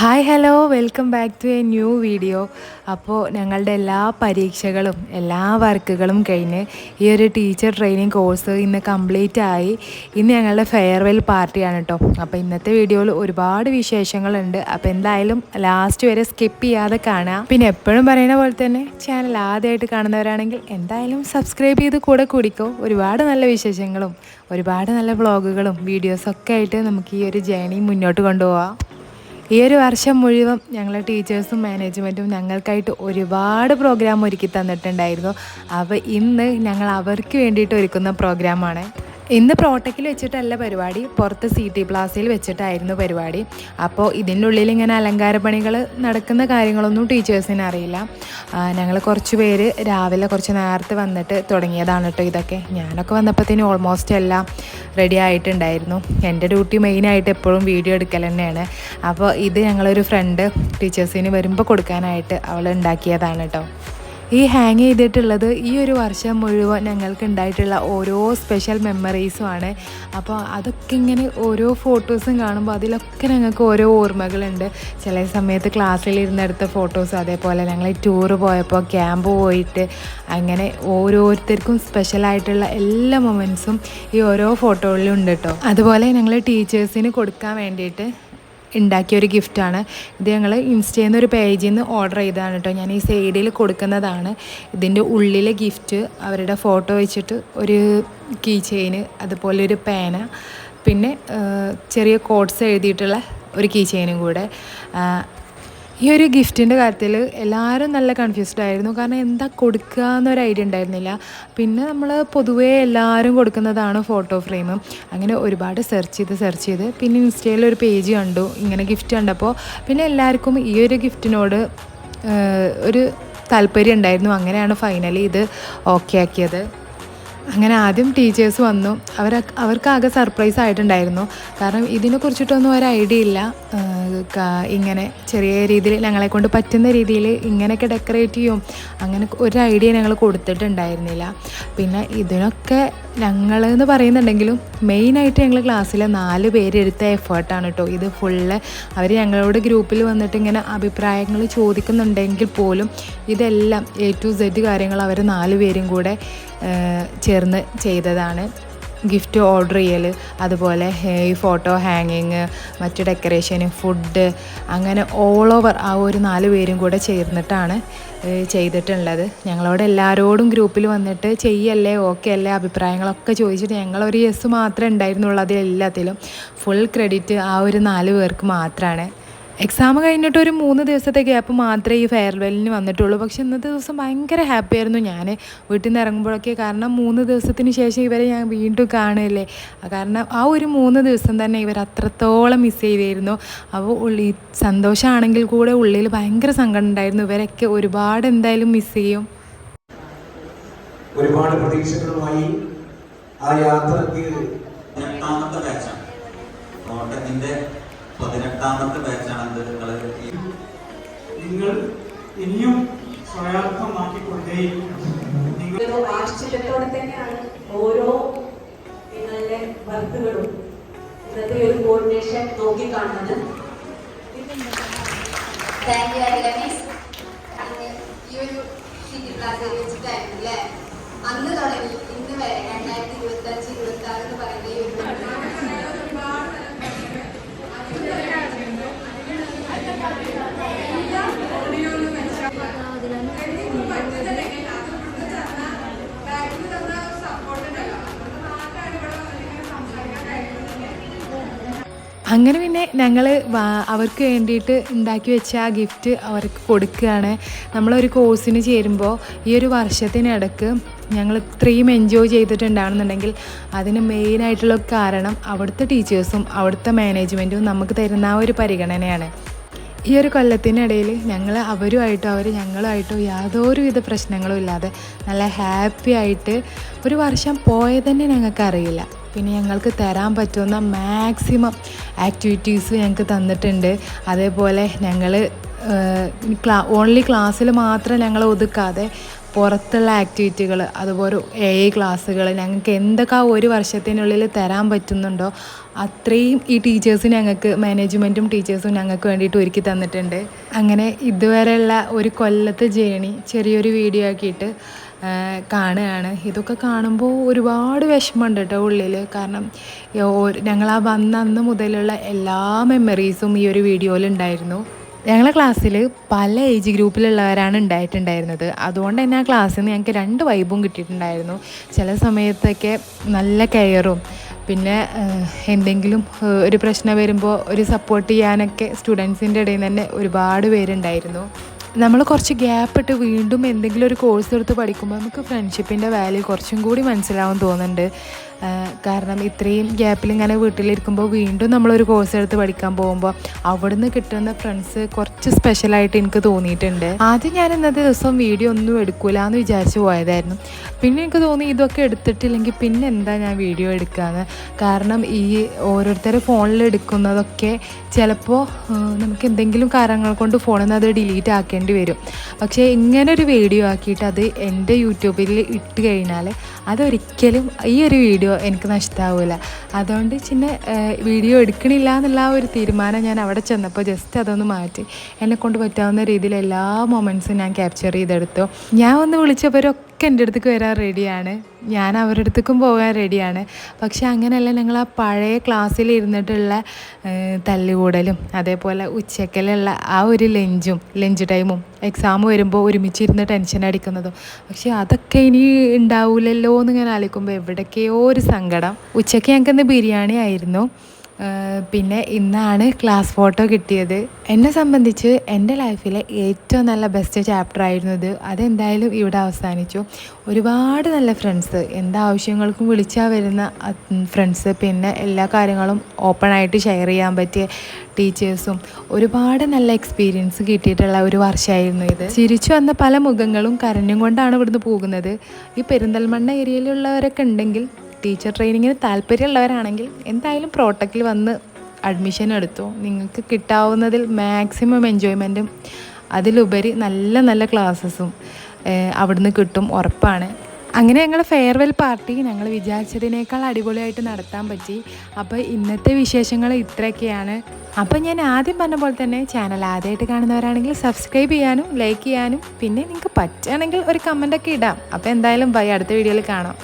Hi hello welcome back to a new video. അപ്പോൾ ഞങ്ങളുടെ എല്ലാ പരീക്ഷകളും എല്ലാ വർക്കുകളും കഴിഞ്ഞ് ഈ ഒരു ടീച്ചർ ട്രെയിനിങ് കോഴ്സ് ഇന്ന് കംപ്ലീറ്റ് ആയി. ഇന്ന് ഞങ്ങളുടെ ഫെയർവെൽ പാർട്ടിയാണ് കേട്ടോ. അപ്പോൾ ഇന്നത്തെ വീഡിയോയിൽ ഒരുപാട് വിശേഷങ്ങളുണ്ട്. അപ്പോൾ എന്തായാലും ലാസ്റ്റ് വരെ സ്കിപ്പ് ചെയ്യാതെ കാണാം. പിന്നെ എപ്പോഴും പറയുന്ന പോലെ തന്നെ ചാനൽ ആദ്യമായിട്ട് കാണുന്നവരാണെങ്കിൽ എന്തായാലും സബ്സ്ക്രൈബ് ചെയ്ത് കൂടെ കൂടിക്കോ. ഒരുപാട് നല്ല വിശേഷങ്ങളും ഒരുപാട് നല്ല വ്ളോഗുകളും വീഡിയോസൊക്കെ ആയിട്ട് നമുക്ക് ഈ ഒരു ജേർണി മുന്നോട്ട് കൊണ്ടുപോകാം. ഈ ഒരു വർഷം മുഴുവൻ ഞങ്ങളെ ടീച്ചേഴ്സും മാനേജ്മെൻറ്റും ഞങ്ങൾക്കായിട്ട് ഒരുപാട് പ്രോഗ്രാം ഒരുക്കി തന്നിട്ടുണ്ടായിരുന്നു. അപ്പോൾ ഇന്ന് ഞങ്ങൾ അവർക്ക് വേണ്ടിയിട്ട് ഒരുക്കുന്ന പ്രോഗ്രാമാണ്. ഇന്ന് പ്രോട്ടക്കിൽ വെച്ചിട്ടല്ല പരിപാടി, പുറത്ത് CT പ്ലാസയിൽ വെച്ചിട്ടായിരുന്നു പരിപാടി. അപ്പോൾ ഇതിൻ്റെ ഉള്ളിൽ ഇങ്ങനെ അലങ്കാര പണികൾ നടക്കുന്ന കാര്യങ്ങളൊന്നും ടീച്ചേഴ്സിന് അറിയില്ല. ഞങ്ങൾ കുറച്ച് പേര് രാവിലെ കുറച്ച് നേരത്തെ വന്നിട്ട് തുടങ്ങിയതാണ് കേട്ടോ ഇതൊക്കെ. ഞാനൊക്കെ വന്നപ്പോഴത്തേനും ഓൾമോസ്റ്റ് എല്ലാം റെഡി ആയിട്ടുണ്ടായിരുന്നു. എൻ്റെ ഡ്യൂട്ടി മെയിനായിട്ട് എപ്പോഴും വീഡിയോ എടുക്കൽ തന്നെയാണ്. അപ്പോൾ ഇത് ഞങ്ങളൊരു ഫ്രണ്ട് ടീച്ചേഴ്സിന് വരുമ്പോൾ കൊടുക്കാനായിട്ട് അവൾ ഉണ്ടാക്കിയതാണ് കേട്ടോ. ഈ ഹാങ് ചെയ്തിട്ടുള്ളത് ഈ ഒരു വർഷം മുഴുവൻ ഞങ്ങൾക്ക് ഉണ്ടായിട്ടുള്ള ഓരോ സ്പെഷ്യൽ മെമ്മറീസുമാണ്. അപ്പോൾ അതൊക്കെ ഇങ്ങനെ ഓരോ ഫോട്ടോസും കാണുമ്പോൾ അതിലൊക്കെ ഞങ്ങൾക്ക് ഓരോ ഓർമ്മകളുണ്ട്. ചില സമയത്ത് ക്ലാസ്സിലിരുന്നെടുത്ത ഫോട്ടോസ്, അതേപോലെ ഞങ്ങൾ ടൂറ് പോയപ്പോൾ ക്യാമ്പ് പോയിട്ട് അങ്ങനെ ഓരോരുത്തർക്കും സ്പെഷ്യലായിട്ടുള്ള എല്ലാ മൊമെൻറ്റ്സും ഈ ഓരോ ഫോട്ടോകളിലും ഉണ്ട് കേട്ടോ. അതുപോലെ ഞങ്ങൾ ടീച്ചേഴ്സിന് കൊടുക്കാൻ വേണ്ടിയിട്ട് ഉണ്ടാക്കിയൊരു ഗിഫ്റ്റാണ് ഇത്. ഞങ്ങൾ ഇൻസ്റ്റയിൽ നിന്ന് ഒരു പേജിൽ നിന്ന് ഓർഡർ ചെയ്തതാണ് കേട്ടോ. ഞാൻ ഈ സൈഡിൽ കൊടുക്കുന്നതാണ്. ഇതിൻ്റെ ഉള്ളിലെ ഗിഫ്റ്റ് അവരുടെ ഫോട്ടോ വെച്ചിട്ട് ഒരു കീ ചെയിന്, അതുപോലെ ഒരു പേന, പിന്നെ ചെറിയ കോഡ്സ് എഴുതിയിട്ടുള്ള ഒരു കീ ചെയിനും കൂടെ. ഈ ഒരു ഗിഫ്റ്റിൻ്റെ കാര്യത്തിൽ എല്ലാവരും നല്ല കൺഫ്യൂസ്ഡ് ആയിരുന്നു. കാരണം എന്താ കൊടുക്കുക എന്നൊരു ഐഡിയ ഉണ്ടായിരുന്നില്ല. പിന്നെ നമ്മൾ പൊതുവേ എല്ലാവരും കൊടുക്കുന്നതാണ് ഫോട്ടോ ഫ്രെയിം. അങ്ങനെ ഒരുപാട് സെർച്ച് ചെയ്ത് പിന്നെ ഇൻസ്റ്റയിൽ ഒരു പേജ് കണ്ടു, ഇങ്ങനെ ഗിഫ്റ്റ് കണ്ടപ്പോൾ പിന്നെ എല്ലാവർക്കും ഈ ഒരു ഗിഫ്റ്റിനോട് ഒരു താല്പര്യം ഉണ്ടായിരുന്നു. അങ്ങനെയാണ് ഫൈനലി ഇത് ഓക്കെ ആക്കിയത്. അങ്ങനെ ആദ്യം ടീച്ചേഴ്സ് വന്നു. അവർക്കാകെ സർപ്രൈസ് ആയിട്ടുണ്ടായിരുന്നു. കാരണം ഇതിനെക്കുറിച്ചിട്ടൊന്നും ഒരു ഐഡിയ ഇല്ല. ഇങ്ങനെ ചെറിയ രീതിയിൽ ഞങ്ങളെ കൊണ്ട് പറ്റുന്ന രീതിയിൽ ഇങ്ങനെയൊക്കെ ഡെക്കറേറ്റ് ചെയ്യും, അങ്ങനെ ഒരു ഐഡിയ ഞങ്ങൾ കൊടുത്തിട്ടുണ്ടായിരുന്നില്ല. പിന്നെ ഇതിനൊക്കെ ഞങ്ങളെന്ന് പറയുന്നുണ്ടെങ്കിലും മെയിനായിട്ട് ഞങ്ങൾ ക്ലാസ്സിലെ 4 പേരെടുത്ത എഫേർട്ടാണ് കേട്ടോ ഇത് ഫുള്ള്. അവർ ഞങ്ങളോട് ഗ്രൂപ്പിൽ വന്നിട്ട് ഇങ്ങനെ അഭിപ്രായങ്ങൾ ചോദിക്കുന്നുണ്ടെങ്കിൽ പോലും ഇതെല്ലാം A to Z കാര്യങ്ങൾ അവർ 4 പേരും കൂടെ ചേർന്ന് ചെയ്തതാണ്. ഗിഫ്റ്റ് ഓർഡർ ചെയ്യൽ, അതുപോലെ ഈ ഫോട്ടോ ഹാങ്ങിങ്, മറ്റു ഡെക്കറേഷന്, ഫുഡ്, അങ്ങനെ ഓൾ ഓവർ ആ ഒരു 4 പേരും കൂടെ ചേർന്നിട്ടാണ് ചെയ്തിട്ടുള്ളത്. ഞങ്ങളോട് എല്ലാവരോടും ഗ്രൂപ്പിൽ വന്നിട്ട് ചെയ്യല്ലേ, ഓക്കെ അല്ലേ, അഭിപ്രായങ്ങളൊക്കെ ചോദിച്ചിട്ട് ഞങ്ങളൊരു യെസ് മാത്രമേ ഉണ്ടായിരുന്നുള്ളൂ. അതിലെല്ലാത്തിലും ഫുൾ ക്രെഡിറ്റ് ആ ഒരു 4 പേർക്ക് മാത്രമാണ്. എക്സാം കഴിഞ്ഞിട്ട് ഒരു 3 ദിവസത്തെ ഗ്യാപ്പ് മാത്രമേ ഈ ഫെയർവെല്ലിന് വന്നിട്ടുള്ളൂ. പക്ഷേ ഇന്നത്തെ ദിവസം ഭയങ്കര ഹാപ്പി ആയിരുന്നു ഞാൻ വീട്ടിൽ നിന്ന് ഇറങ്ങുമ്പോഴൊക്കെ. കാരണം 3 ദിവസത്തിന് ശേഷം ഇവരെ ഞാൻ വീണ്ടും കാണുകയല്ലേ. കാരണം ആ ഒരു 3 ദിവസം തന്നെ ഇവർ അത്രത്തോളം മിസ് ചെയ്തിരുന്നു. അപ്പോൾ സന്തോഷമാണെങ്കിൽ കൂടെ ഉള്ളിൽ ഭയങ്കര സങ്കടം ഉണ്ടായിരുന്നു. ഇവരൊക്കെ ഒരുപാട് എന്തായാലും മിസ് ചെയ്യും. ഒരുപാട് പ്രതീക്ഷകളുമായി ആ യാത്രയ്ക്ക് 8ാമത്തെ ബാച്ചാണ്. 18ാമത്തെ ബാച്ചാണ്. നിങ്ങൾ ഇനിയും സ്വായത്തമാക്കിക്കൊണ്ടേയിരിക്കും. നിങ്ങൾ ആശ്ചര്യത്തോടെ തന്നെയാണ് ഓരോ നിങ്ങളുടെ വർക്കുകളും ഇന്നത്തെ ഒരു കോർഡിനേഷൻ നോക്കിക്കാണുന്നത്. ഈ ഒരു CT പ്ലാസയിൽ വെച്ചിട്ടായിരുന്നു അല്ലേ അന്ന് തുടങ്ങി ഇന്ന് വരെ 2025, 2026 എന്ന് പറയുന്ന ഈ ഒരു അങ്ങനെ പിന്നെ ഞങ്ങൾ അവർക്ക് വേണ്ടിയിട്ട് ഉണ്ടാക്കി വെച്ച ആ ഗിഫ്റ്റ് അവർക്ക് കൊടുക്കുകയാണ്. നമ്മളൊരു കോഴ്സിന് ചേരുമ്പോൾ ഈ ഒരു വർഷത്തിനിടക്ക് ഞങ്ങൾ ഇത്രയും എൻജോയ് ചെയ്തിട്ടുണ്ടാണെന്നുണ്ടെങ്കിൽ അതിന് മെയിനായിട്ടുള്ള കാരണം അവിടുത്തെ ടീച്ചേഴ്സും അവിടുത്തെ മാനേജ്മെൻറ്റും നമുക്ക് തരുന്ന ആ ഒരു പരിഗണനയാണ്. ഈ ഒരു കൊല്ലത്തിനിടയിൽ ഞങ്ങൾ അവരുമായിട്ടോ അവർ ഞങ്ങളുമായിട്ടോ യാതൊരുവിധ പ്രശ്നങ്ങളും ഇല്ലാതെ നല്ല ഹാപ്പി ആയിട്ട് ഒരു വർഷം പോയതന്നെ ഞങ്ങൾക്കറിയില്ല. പിന്നെ ഞങ്ങൾക്ക് തരാൻ പറ്റുന്ന മാക്സിമം ആക്ടിവിറ്റീസ് ഞങ്ങൾക്ക് തന്നിട്ടുണ്ട്. അതേപോലെ ഞങ്ങൾ ഓൺലി ക്ലാസ്സിൽ മാത്രം ഞങ്ങൾ ഒതുക്കാതെ പുറത്തുള്ള ആക്ടിവിറ്റികൾ, അതുപോലെ AI ക്ലാസ്സുകൾ, ഞങ്ങൾക്ക് എന്തൊക്കെ ആ ഒരു വർഷത്തിനുള്ളിൽ തരാൻ പറ്റുന്നുണ്ടോ അത്രയും ഈ ടീച്ചേഴ്സ് ഞങ്ങൾക്ക്, മാനേജ്മെൻറ്റും ടീച്ചേഴ്സും ഞങ്ങൾക്ക് വേണ്ടിയിട്ട് ഒരുക്കി തന്നിട്ടുണ്ട്. അങ്ങനെ ഇതുവരെയുള്ള ഒരു കൊല്ലത്തെ ജേണി ചെറിയൊരു വീഡിയോ ആക്കിയിട്ട് കാണുകയാണ്. ഇതൊക്കെ കാണുമ്പോൾ ഒരുപാട് വിഷമമുണ്ട് കേട്ടോ ഉള്ളിൽ. കാരണം ഞങ്ങൾ ആ വന്ന അന്ന് മുതലുള്ള എല്ലാ മെമ്മറീസും ഈ ഒരു വീഡിയോയിൽ ഉണ്ടായിരുന്നു. ഞങ്ങളെ ക്ലാസ്സിൽ പല ഏജ് ഗ്രൂപ്പിലുള്ളവരാണ് ഉണ്ടായിട്ടുണ്ടായിരുന്നത്. അതുകൊണ്ട് തന്നെ ആ ക്ലാസ്സിൽ നിന്ന് ഞങ്ങൾക്ക് 2 വൈബും കിട്ടിയിട്ടുണ്ടായിരുന്നു. ചില സമയത്തൊക്കെ നല്ല കെയറും, പിന്നെ എന്തെങ്കിലും ഒരു പ്രശ്നം വരുമ്പോൾ ഒരു സപ്പോർട്ട് ചെയ്യാനൊക്കെ സ്റ്റുഡൻസിൻ്റെ ഇടയിൽ നിന്ന് തന്നെ ഒരുപാട് പേരുണ്ടായിരുന്നു. നമ്മൾ കുറച്ച് ഗ്യാപ്പ് ഇട്ട് വീണ്ടും എന്തെങ്കിലും ഒരു കോഴ്സ് എടുത്ത് പഠിക്കുമ്പോൾ നമുക്ക് ഫ്രണ്ട്ഷിപ്പിൻ്റെ വാല്യൂ കുറച്ചും കൂടി മനസ്സിലാവും തോന്നുന്നുണ്ട്. കാരണം ഇത്രയും ഗ്യാപ്പിൽ ഇങ്ങനെ വീട്ടിലിരിക്കുമ്പോൾ വീണ്ടും നമ്മളൊരു കോഴ്സ് എടുത്ത് പഠിക്കാൻ പോകുമ്പോൾ അവിടുന്ന് കിട്ടുന്ന ഫ്രണ്ട്സ് കുറച്ച് സ്പെഷ്യലായിട്ട് എനിക്ക് തോന്നിയിട്ടുണ്ട്. ആദ്യം ഞാൻ ഇന്നത്തെ ദിവസം വീഡിയോ ഒന്നും എടുക്കില്ല എന്ന് വിചാരിച്ച് പോയതായിരുന്നു. പിന്നെ എനിക്ക് തോന്നി ഇതൊക്കെ എടുത്തിട്ടില്ലെങ്കിൽ പിന്നെ എന്താ ഞാൻ വീഡിയോ എടുക്കാമെന്ന്. കാരണം ഈ ഓരോരുത്തർ ഫോണിൽ എടുക്കുന്നതൊക്കെ ചിലപ്പോൾ നമുക്ക് എന്തെങ്കിലും കാരണങ്ങൾ കൊണ്ട് ഫോണിൽ നിന്ന് അത് ഡിലീറ്റ് ആക്കേണ്ടി വരും. പക്ഷേ ഇങ്ങനൊരു വീഡിയോ ആക്കിയിട്ട് അത് എൻ്റെ യൂട്യൂബിൽ ഇട്ട് കഴിഞ്ഞാൽ അതൊരിക്കലും ഈ ഒരു വീഡിയോ എനിക്ക് നഷ്ടമാവില്ല. അതുകൊണ്ട് വീഡിയോ എടുക്കണില്ല എന്നുള്ള ആ ഒരു തീരുമാനം ഞാൻ അവിടെ ചെന്നപ്പോൾ ജസ്റ്റ് അതൊന്ന് മാറ്റി എന്നെക്കൊണ്ട് പറ്റാവുന്ന രീതിയിൽ എല്ലാ മൊമെൻറ്റ്സും ഞാൻ ക്യാപ്ചർ ചെയ്തെടുത്തു. ഞാൻ ഒന്ന് വിളിച്ചവരൊക്കെ എൻ്റെ അടുത്തേക്ക് വരാൻ റെഡിയാണ്, ഞാൻ അവരുടെ അടുത്തേക്കും പോകാൻ റെഡിയാണ്. പക്ഷെ അങ്ങനെയല്ല, ഞങ്ങൾ ആ പഴയ ക്ലാസ്സിൽ ഇരുന്നിട്ടുള്ള തല്ലുകൂടലും അതേപോലെ ഉച്ചക്കലുള്ള ആ ഒരു ലഞ്ച് ടൈമും എക്സാം വരുമ്പോൾ ഒരുമിച്ചിരുന്ന് ടെൻഷൻ അടിക്കുന്നതും, പക്ഷെ അതൊക്കെ ഇനി ഉണ്ടാവില്ലല്ലോ എന്ന് ഞാൻ ആലോചിക്കുമ്പോൾ എവിടേക്കെയോ ഒരു സങ്കടം. ഉച്ചയ്ക്ക് ഞങ്ങൾക്കിന്ന് ബിരിയാണി ആയിരുന്നു. പിന്നെ ഇന്നാണ് ക്ലാസ് ഫോട്ടോ കിട്ടിയത്. എന്നെ സംബന്ധിച്ച് എൻ്റെ ലൈഫിലെ ഏറ്റവും നല്ല ബെസ്റ്റ് ചാപ്റ്റർ ആയിരുന്നു ഇത്. അതെന്തായാലും ഇവിടെ അവസാനിച്ചു. ഒരുപാട് നല്ല ഫ്രണ്ട്സ്, എന്താവശ്യങ്ങൾക്കും വിളിച്ചാൽ വരുന്ന ഫ്രണ്ട്സ്, പിന്നെ എല്ലാ കാര്യങ്ങളും ഓപ്പണായിട്ട് ഷെയർ ചെയ്യാൻ പറ്റിയ ടീച്ചേഴ്സും, ഒരുപാട് നല്ല എക്സ്പീരിയൻസ് കിട്ടിയിട്ടുള്ള ഒരു വർഷമായിരുന്നു ഇത്. ചിരിച്ചു വന്ന പല മുഖങ്ങളും കരഞ്ഞും കൊണ്ടാണ് ഇവിടുന്ന് പോകുന്നത്. ഈ പെരിന്തൽമണ്ണ ഏരിയയിലുള്ളവരൊക്കെ ഉണ്ടെങ്കിൽ, ടീച്ചർ ട്രെയിനിങ്ങിന് താല്പര്യമുള്ളവരാണെങ്കിൽ എന്തായാലും പ്രോട്ടക്കിൽ വന്ന് അഡ്മിഷൻ എടുത്തു. നിങ്ങൾക്ക് കിട്ടാവുന്നതിൽ മാക്സിമം എൻജോയ്മെൻറ്റും അതിലുപരി നല്ല നല്ല ക്ലാസ്സസും അവിടുന്ന് കിട്ടും, ഉറപ്പാണ്. അങ്ങനെ ഞങ്ങൾ ഫെയർവെൽ പാർട്ടി ഞങ്ങൾ വിചാരിച്ചതിനേക്കാൾ അടിപൊളിയായിട്ട് നടത്താൻ പറ്റി. അപ്പോൾ ഇന്നത്തെ വിശേഷങ്ങൾ ഇത്രയൊക്കെയാണ്. അപ്പോൾ ഞാൻ ആദ്യം പറഞ്ഞ പോലെ തന്നെ ചാനൽ ആദ്യമായിട്ട് കാണുന്നവരാണെങ്കിൽ സബ്സ്ക്രൈബ് ചെയ്യാനും ലൈക്ക് ചെയ്യാനും, പിന്നെ നിങ്ങൾക്ക് പറ്റുകയാണെങ്കിൽ ഒരു കമൻറ്റൊക്കെ ഇടാം. അപ്പോൾ എന്തായാലും ബൈ, അടുത്ത വീഡിയോയിൽ കാണാം.